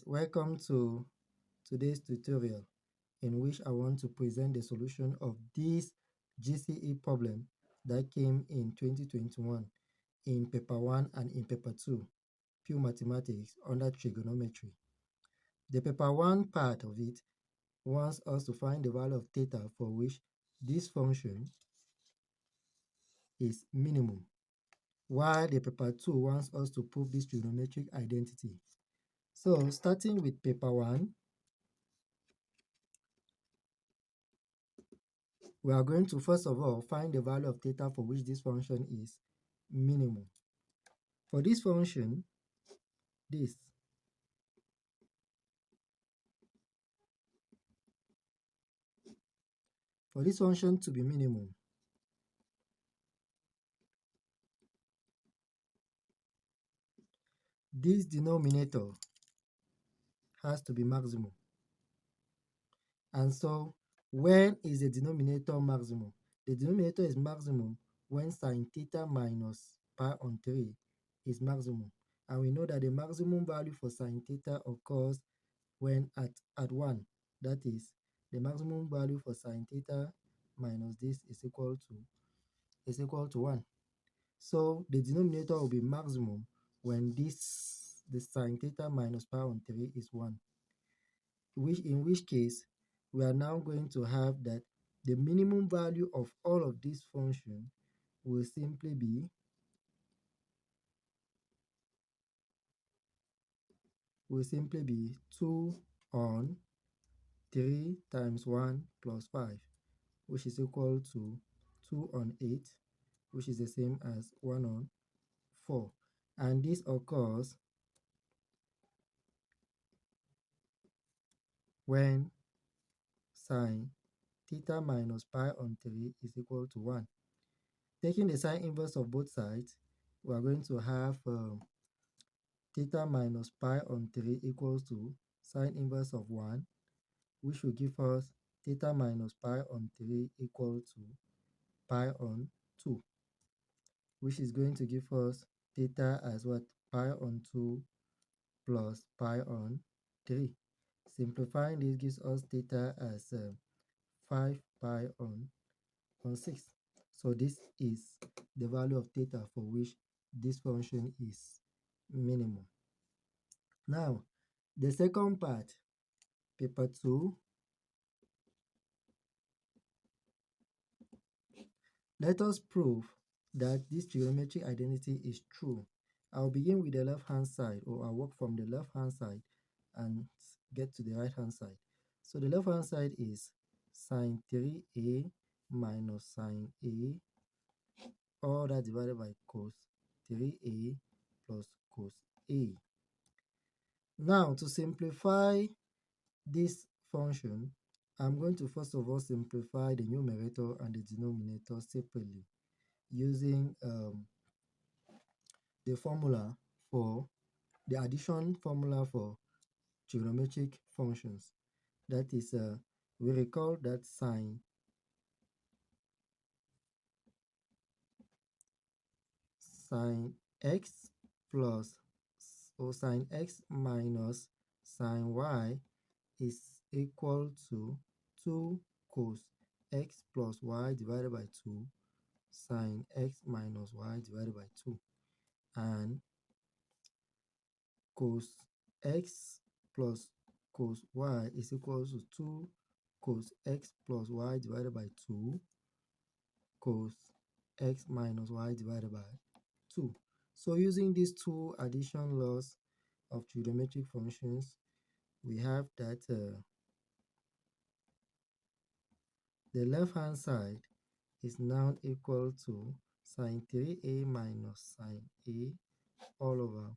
welcome to today's tutorial in which I want to present the solution of this GCE problem that came in 2021 in paper 1 and in paper 2, pure mathematics under trigonometry. The paper 1 part of it wants us to find the value of theta for which this function is minimum, while the paper 2 wants us to prove this trigonometric identity. So starting with paper 1, we are going to first of all find the value of theta for which this function is minimum. For this function, for this function to be minimum, this denominator has to be maximum. And so when is the denominator maximum? The denominator is maximum when sine theta minus pi on 3 is maximum. And we know that the maximum value for sine theta occurs when at 1. That is, the maximum value for sine theta minus this is equal to 1. So the denominator will be maximum when the sine theta minus pi on 3 is 1. In which case, we are now going to have that the minimum value of all of these functions will simply be 2 on 3 times 1 plus 5, which is equal to 2 on 8, which is the same as 1 on 4. And this occurs when sine theta minus pi on 3 is equal to 1. Taking the sine inverse of both sides, we are going to have theta minus pi on 3 equals to sine inverse of 1, which will give us theta minus pi on 3 equal to pi on 2, which is going to give us theta as what? Pi on 2 plus pi on 3. Simplifying this gives us theta as 5 pi on 6. So this is the value of theta for which this function is minimum. Now, the second part, paper 2, let us prove that this trigonometric identity is true. I'll begin with the left-hand side, or I'll work from the left-hand side and get to the right-hand side. So the left-hand side is sine 3a minus sine a, all that divided by cos 3a plus cos a. Now, to simplify this function, I'm going to first of all simplify the numerator and the denominator separately using the formula for the addition formula for trigonometric functions. That is, we recall that sine x plus, or sine x minus sine y is equal to 2 cos x plus y divided by 2 sine x minus y divided by 2, and cos x plus cos y is equal to 2 cos x plus y divided by 2 cos x minus y divided by 2. So using these two addition laws of trigonometric functions, we have that the left-hand side is now equal to sine 3a minus sine a all over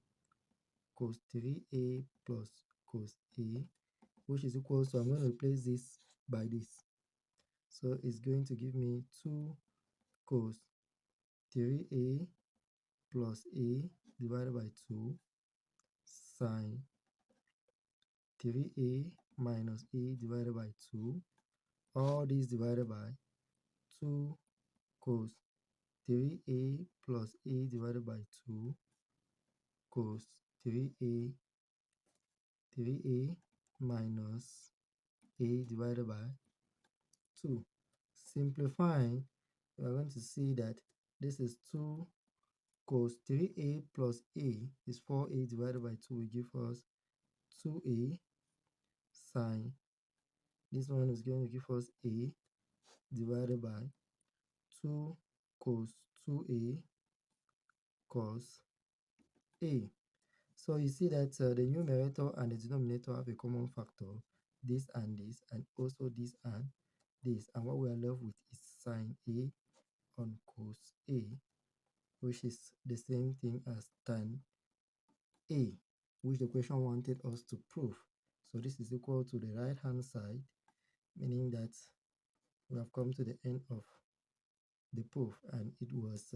cos 3a plus cos a, which is equal to, I'm going to replace this by this. So it's going to give me 2 cos 3a plus a divided by 2 sine 3a minus a divided by 2, all this divided by 2 cos 3a plus a divided by 2 cos 3a 3a minus a divided by 2. Simplifying, we are going to see that this is 2 cos 3a plus a is 4a divided by 2 will give us 2a sine. This one is going to give us a divided by 2 cos 2a cos a. So you see that the numerator and the denominator have a common factor, this and this, and also this and this. And what we are left with is sine a on cos a, which is the same thing as tan a, which the question wanted us to prove. So this is equal to the right hand side, meaning that we have come to the end of the proof, and it was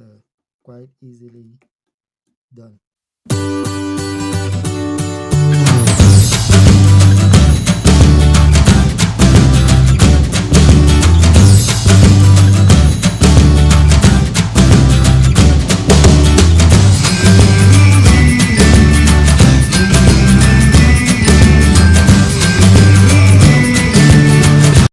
quite easily done.